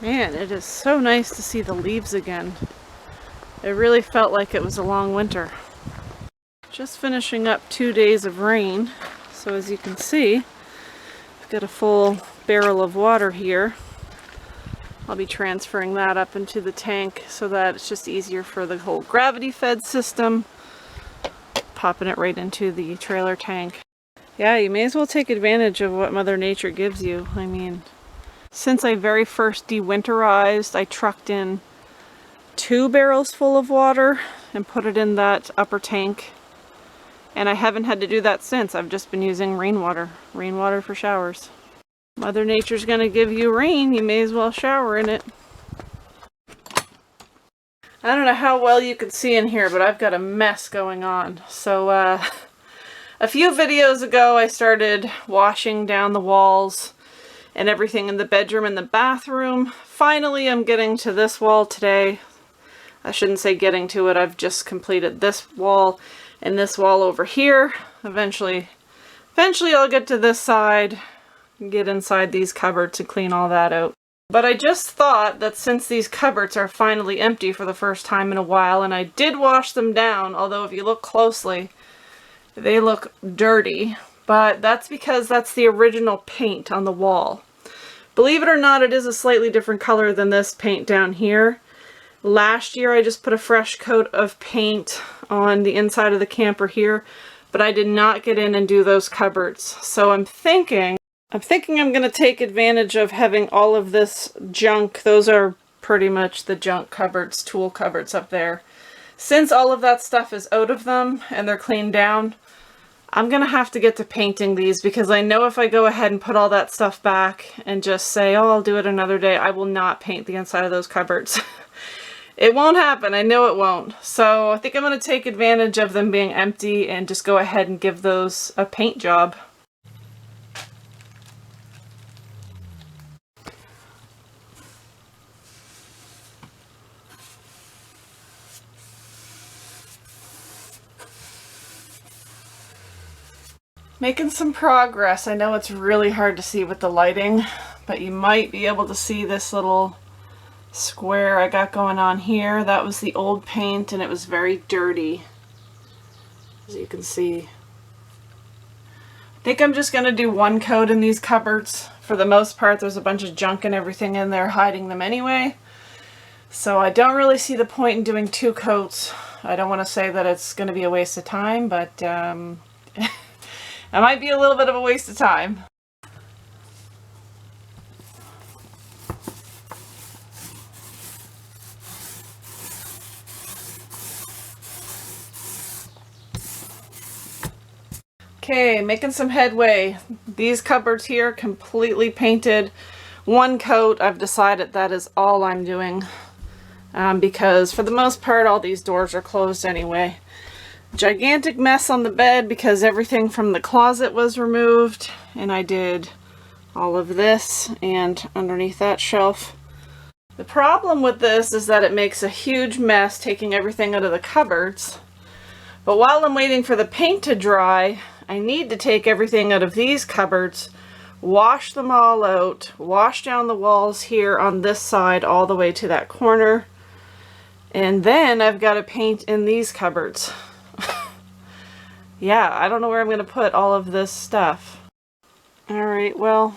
Man, it is so nice to see the leaves again. It really felt like it was a long winter. Just finishing up 2 days of rain. So as you can see, I've got a full barrel of water here. I'll be transferring that up into the tank so that it's just easier for the whole gravity fed system. Popping it right into the trailer tank. Yeah, you may as well take advantage of what Mother Nature gives you. I mean, since I very first de-winterized, I trucked in 2 barrels full of water and put it in that upper tank. And I haven't had to do that since. I've just been using rainwater. Rainwater for showers. Mother Nature's gonna give you rain, you may as well shower in it. I don't know how well you can see in here, but I've got a mess going on. So, a few videos ago I started washing down the walls and everything in the bedroom and the bathroom. Finally, I'm getting to this wall today. I shouldn't say getting to it, I've just completed this wall and this wall over here. Eventually I'll get to this side, get inside these cupboards and clean all that out. But I just thought that since these cupboards are finally empty for the first time in a while, and I did wash them down, although if you look closely, they look dirty, but that's because that's the original paint on the wall. Believe it or not, it is a slightly different color than this paint down here. Last year I just put a fresh coat of paint on the inside of the camper here, but I did not get in and do those cupboards. So I'm thinking I'm going to take advantage of having all of this junk. Those are pretty much the junk cupboards, tool cupboards up there. Since all of that stuff is out of them and they're cleaned down, I'm going to have to get to painting these, because I know if I go ahead and put all that stuff back and just say, oh, I'll do it another day, I will not paint the inside of those cupboards. It won't happen. I know it won't. So I think I'm going to take advantage of them being empty and just go ahead and give those a paint job. Making some progress. I know it's really hard to see with the lighting, but you might be able to see this little square I got going on here. That was the old paint and it was very dirty, as you can see. I think I'm just going to do one coat in these cupboards. For the most part, there's a bunch of junk and everything in there hiding them anyway. So I don't really see the point in doing 2 coats. I don't want to say that it's going to be a waste of time, but it might be a little bit of a waste of time. Okay, making some headway. These cupboards here completely painted. 1 coat. I've decided that is all I'm doing, because for the most part all these doors are closed anyway. Gigantic mess on the bed because everything from the closet was removed, and I did all of this and underneath that shelf. The problem with this is that it makes a huge mess taking everything out of the cupboards. But while I'm waiting for the paint to dry, I need to take everything out of these cupboards, wash them all out, wash down the walls here on this side all the way to that corner, and then I've got to paint in these cupboards. Yeah, I don't know where I'm going to put all of this stuff. Alright, well,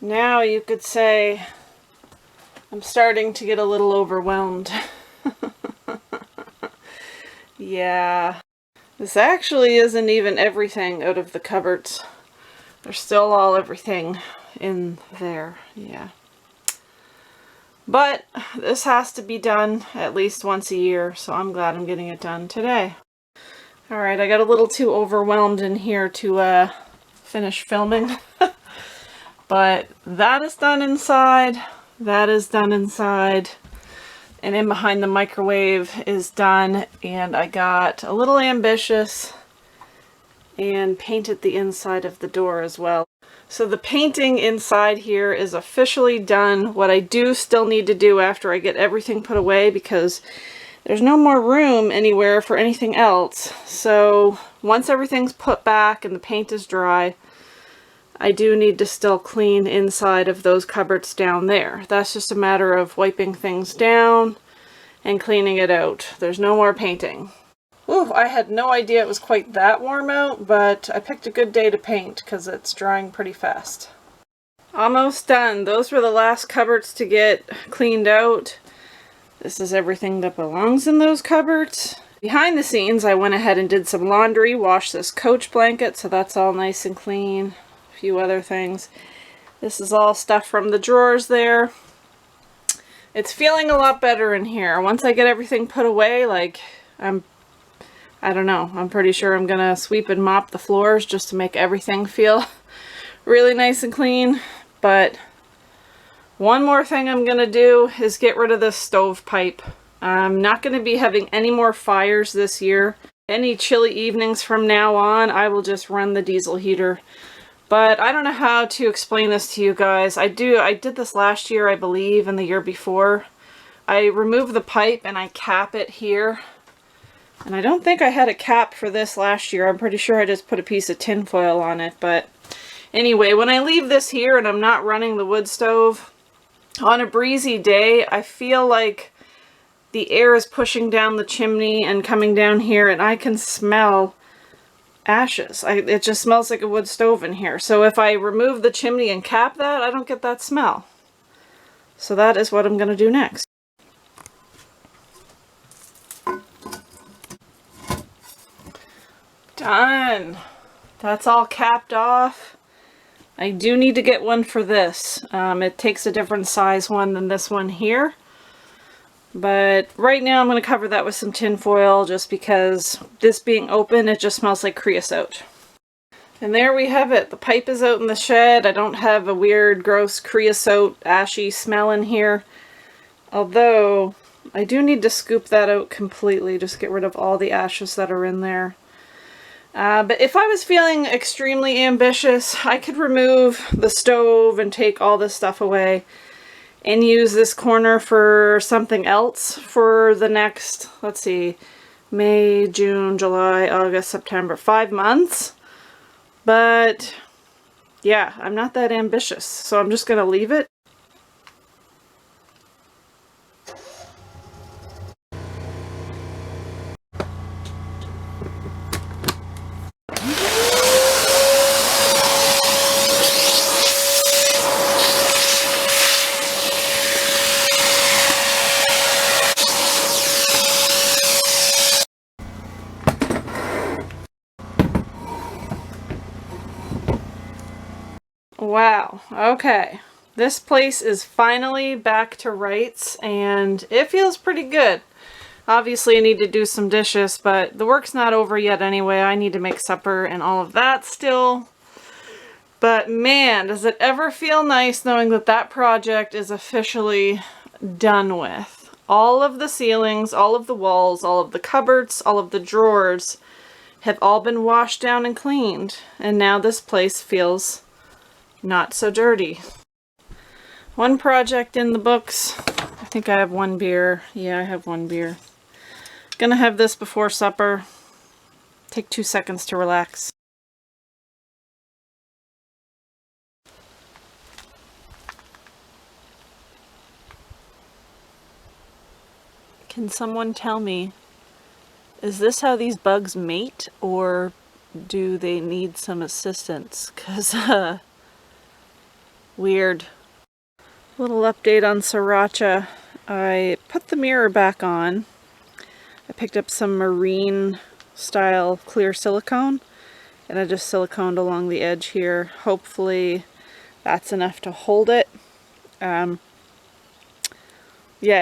now you could say I'm starting to get a little overwhelmed. Yeah, this actually isn't even everything out of the cupboards. There's still all everything in there, yeah. But this has to be done at least once a year, so I'm glad I'm getting it done today. Alright, I got a little too overwhelmed in here to finish filming. But that is done inside, that is done inside, and in behind the microwave is done, and I got a little ambitious and painted the inside of the door as well. So the painting inside here is officially done. What I do still need to do after I get everything put away, because there's no more room anywhere for anything else. So once everything's put back and the paint is dry, I do need to still clean inside of those cupboards down there. That's just a matter of wiping things down and cleaning it out. There's no more painting. Ooh, I had no idea it was quite that warm out, but I picked a good day to paint because it's drying pretty fast. Almost done. Those were the last cupboards to get cleaned out. This is everything that belongs in those cupboards. Behind the scenes, I went ahead and did some laundry, washed this coach blanket, so that's all nice and clean. A few other things. This is all stuff from the drawers there. It's feeling a lot better in here. Once I get everything put away, like, I don't know, I'm pretty sure I'm gonna sweep and mop the floors just to make everything feel really nice and clean. But one more thing I'm gonna do is get rid of this stovepipe. I'm not gonna be having any more fires this year. Any chilly evenings from now on, I will just run the diesel heater. But I don't know how to explain this to you guys. I did this last year, I believe, and the year before. I remove the pipe and I cap it here. And I don't think I had a cap for this last year. I'm pretty sure I just put a piece of tin foil on it. But anyway, when I leave this here and I'm not running the wood stove, on a breezy day, I feel like the air is pushing down the chimney and coming down here, and I can smell ashes. It just smells like a wood stove in here. So if I remove the chimney and cap that, I don't get that smell. So that is what I'm going to do next. Done. That's all capped off. I do need to get one for this. It takes a different size one than this one here. But right now I'm going to cover that with some tin foil just because this being open, it just smells like creosote. And there we have it. The pipe is out in the shed. I don't have a weird, gross creosote, ashy smell in here. Although, I do need to scoop that out completely, just get rid of all the ashes that are in there. But if I was feeling extremely ambitious, I could remove the stove and take all this stuff away and use this corner for something else for the next, let's see, May, June, July, August, September, 5 months. But yeah, I'm not that ambitious, so I'm just going to leave it. Wow, okay. This place is finally back to rights and it feels pretty good. Obviously I need to do some dishes, but the work's not over yet anyway. I need to make supper and all of that still. But man, does it ever feel nice knowing that that project is officially done with. All of the ceilings, all of the walls, all of the cupboards, all of the drawers have all been washed down and cleaned. And now this place feels not so dirty. One project in the books. I think I have one beer. Yeah, I have one beer. Gonna have this before supper. Take 2 seconds to relax. Can someone tell me, is this how these bugs mate, or do they need some assistance? 'Cause weird. Little update on Sriracha. I put the mirror back on. I picked up some marine style clear silicone and I just siliconed along the edge here. Hopefully that's enough to hold it. Yeah,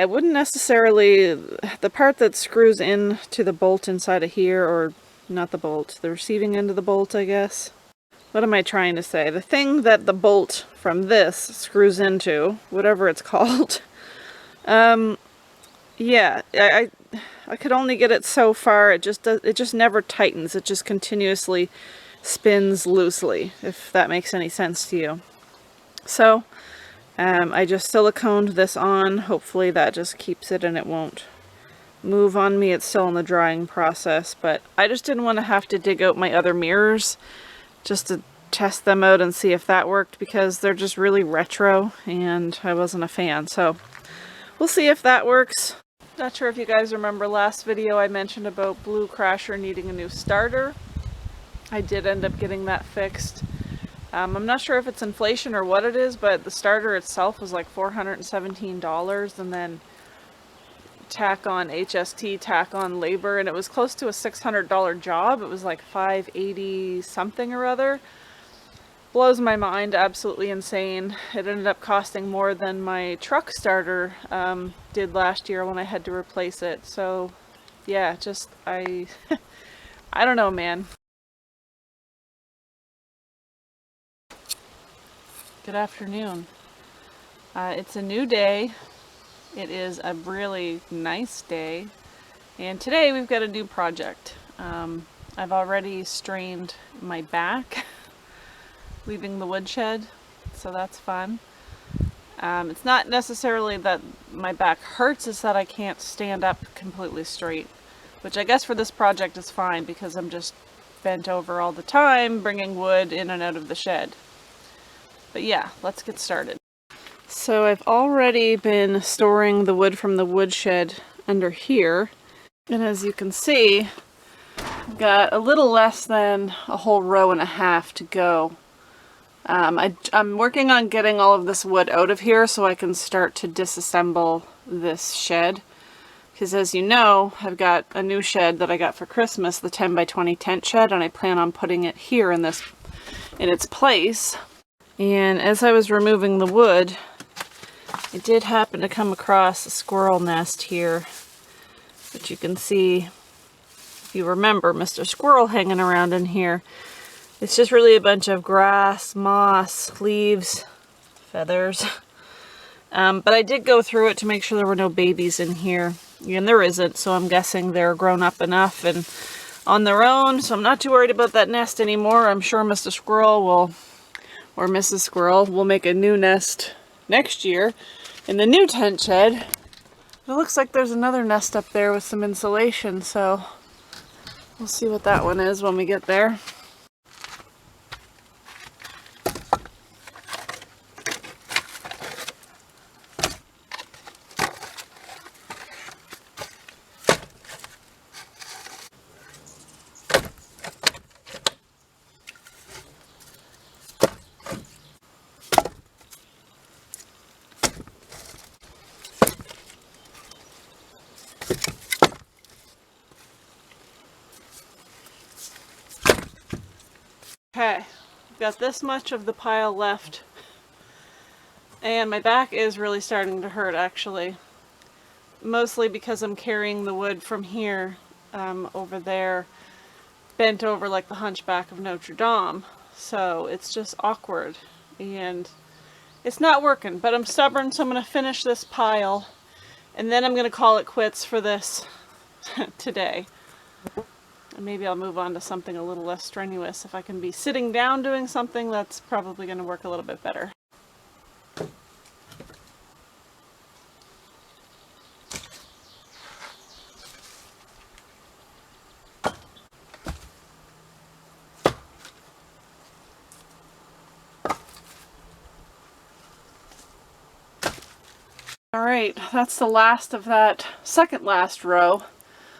it wouldn't necessarily, the part that screws in to the bolt inside of here, or not the bolt, the receiving end of the bolt, I guess. What am I trying to say? The thing that the bolt from this screws into, whatever it's called. Yeah, I could only get it so far. It just never tightens. It just continuously spins loosely, if that makes any sense to you. So, I just siliconed this on. Hopefully that just keeps it and it won't move on me. It's still in the drying process, but I just didn't want to have to dig out my other mirrors just to test them out and see if that worked, because they're just really retro and I wasn't a fan. So we'll see if that works. Not sure if you guys remember last video I mentioned about Blue Crasher needing a new starter. I did end up getting that fixed. I'm not sure if it's inflation or what it is, but the starter itself was like $417, and then tack on HST, tack on labor, and it was close to a $600 job. It was like $580 something or other. Blows my mind, absolutely insane. It ended up costing more than my truck starter did last year when I had to replace it. So yeah, just I don't know, man. Good afternoon. It's a new day. It is a really nice day, and today we've got a new project. I've already strained my back leaving the woodshed, so that's fun. It's not necessarily that my back hurts, it's that I can't stand up completely straight, which I guess for this project is fine because I'm just bent over all the time bringing wood in and out of the shed. But yeah, let's get started. So I've already been storing the wood from the woodshed under here, and as you can see, I've got a little less than a whole row and a half to go. I'm working on getting all of this wood out of here so I can start to disassemble this shed, because as you know, I've got a new shed that I got for Christmas, the 10 by 20 tent shed, and I plan on putting it here in its place. And as I was removing the wood, I did happen to come across a squirrel nest here, which you can see, if you remember, Mr. Squirrel hanging around in here. It's just really a bunch of grass, moss, leaves, feathers. But I did go through it to make sure there were no babies in here, and there isn't, so I'm guessing they're grown up enough and on their own, so I'm not too worried about that nest anymore. I'm sure Mr. Squirrel will, or Mrs. Squirrel, will make a new nest next year in the new tent shed. It looks like there's another nest up there with some insulation, so we'll see what that one is when we get there. Okay, I've got this much of the pile left, and my back is really starting to hurt, actually. Mostly because I'm carrying the wood from here over there, bent over like the Hunchback of Notre Dame. So it's just awkward, and it's not working, but I'm stubborn, so I'm going to finish this pile, and then I'm going to call it quits for this today. And maybe I'll move on to something a little less strenuous. If I can be sitting down doing something, that's probably going to work a little bit better. Alright, that's the last of that second last row.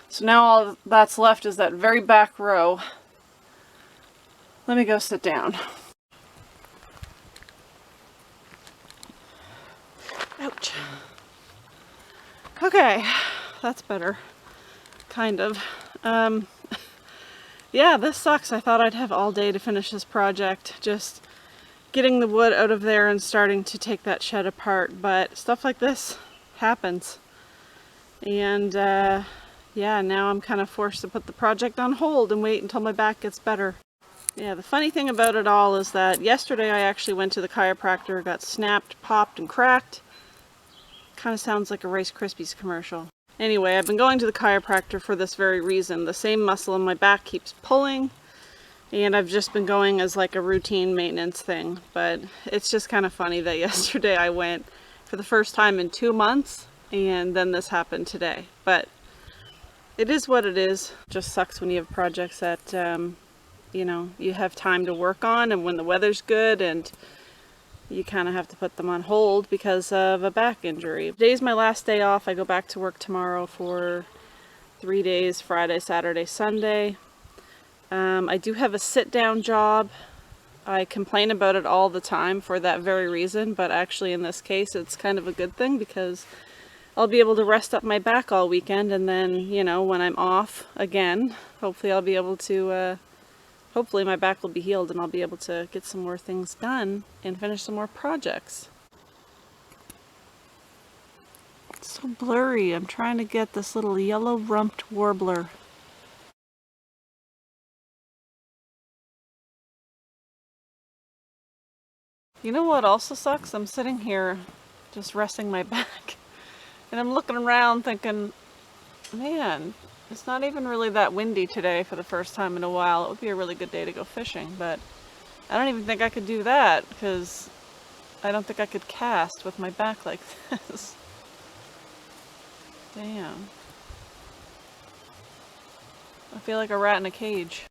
So now all that's left is that very back row. Let me go sit down. Ouch. Okay, that's better. Kind of. Yeah, this sucks. I thought I'd have all day to finish this project. Just getting the wood out of there and starting to take that shed apart. But stuff like this happens. And yeah, now I'm kind of forced to put the project on hold and wait until my back gets better. Yeah, the funny thing about it all is that yesterday I actually went to the chiropractor, got snapped, popped, and cracked. Kind of sounds like a Rice Krispies commercial. Anyway, I've been going to the chiropractor for this very reason. The same muscle in my back keeps pulling, and I've just been going as like a routine maintenance thing. But it's just kind of funny that yesterday I went for the first time in 2 months, and then this happened today. But it is what it is. Just sucks when you have projects that you know, you have time to work on, and when the weather's good, and you kind of have to put them on hold because of a back injury. Today's my last day off. I go back to work tomorrow for 3 days, Friday, Saturday, Sunday. I do have a sit-down job. I complain about it all the time for that very reason, but actually in this case it's kind of a good thing because I'll be able to rest up my back all weekend, and then, you know, when I'm off again, hopefully I'll be able to, hopefully my back will be healed and I'll be able to get some more things done and finish some more projects. It's so blurry. I'm trying to get this little yellow-rumped warbler. You know what also sucks? I'm sitting here just resting my back and I'm looking around thinking, man, it's not even really that windy today for the first time in a while. It would be a really good day to go fishing, but I don't even think I could do that because I don't think I could cast with my back like this. Damn. I feel like a rat in a cage.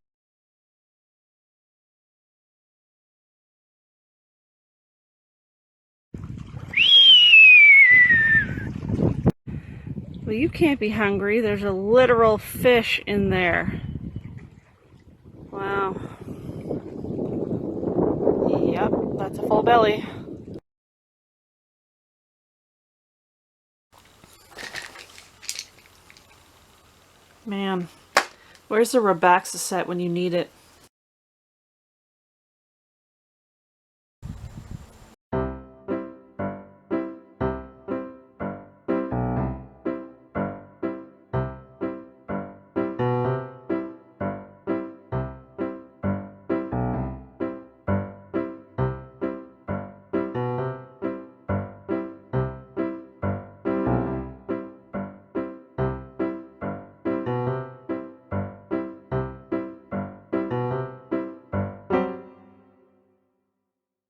Well, you can't be hungry. There's a literal fish in there. Wow. Yep, that's a full belly. Man, where's the Rabaxa set when you need it?